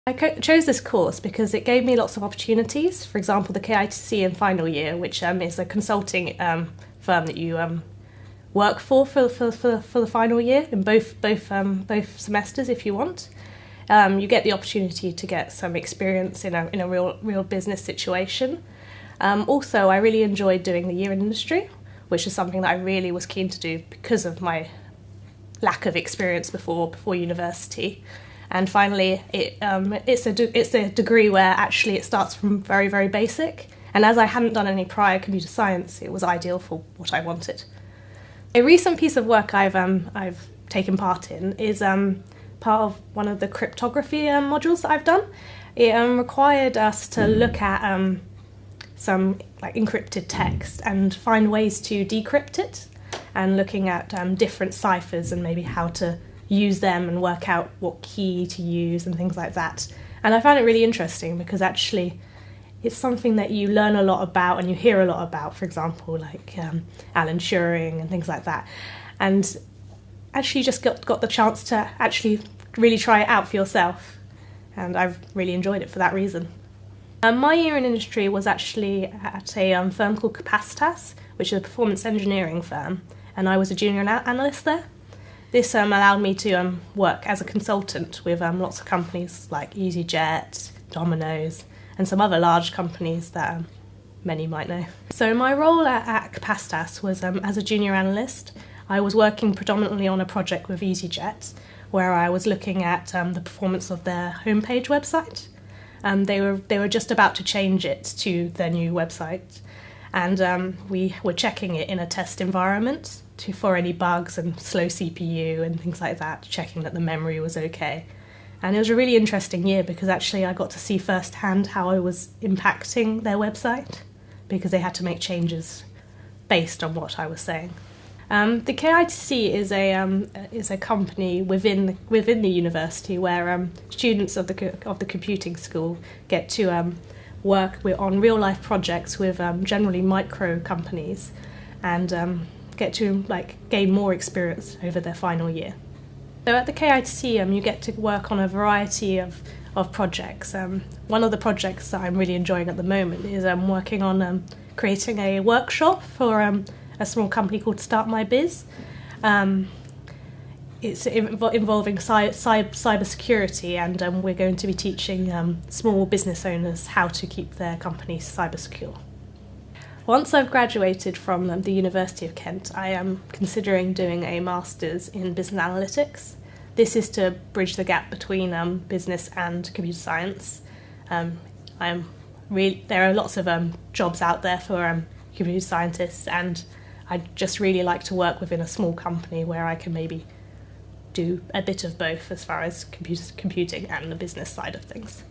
I chose this course because it gave me lots of opportunities. For example, the KITC in final year, which is a consulting firm that you work for the final year in both semesters if you want. You get the opportunity to get some experience in a real business situation. Also, I really enjoyed doing the year in industry, which is something that I really was keen to do because of my lack of experience before university. And finally, it's a degree where actually it starts from very, very basic. And as I hadn't done any prior computer science, it was ideal for what I wanted. A recent piece of work I've taken part in is part of one of the cryptography modules that I've done. It required us to look at some encrypted text and find ways to decrypt it, and looking at different ciphers and maybe how to use them and work out what key to use and things like that. And I found it really interesting because actually it's something that you learn a lot about and you hear a lot about, for example, like Alan Turing and things like that. And actually just got the chance to actually really try it out for yourself. And I've really enjoyed it for that reason. My year in industry was actually at a firm called Capacitas, which is a performance engineering firm, and I was a junior analyst there. This allowed me to work as a consultant with lots of companies like EasyJet, Domino's, and some other large companies that many might know. So my role at Capacitas was as a junior analyst. I was working predominantly on a project with EasyJet, where I was looking at the performance of their homepage website. They were just about to change it to their new website, and we were checking it in a test environment for any bugs and slow CPU and things like that, checking that the memory was okay. And it was a really interesting year because actually I got to see firsthand how I was impacting their website, because they had to make changes based on what I was saying. The KITC is a company within the university where students of the computing school get to work on real life projects with generally micro companies, and get to gain more experience over their final year. So at the KITC, you get to work on a variety of projects. One of the projects that I'm really enjoying at the moment is working on creating a workshop for a small company called Start My Biz. It's involving cyber security, and we're going to be teaching small business owners how to keep their companies cyber secure. Once I've graduated from the University of Kent, I am considering doing a master's in business analytics. This is to bridge the gap between business and computer science. There are lots of jobs out there for computer scientists, and I'd just really like to work within a small company where I can maybe do a bit of both as far as computing and the business side of things.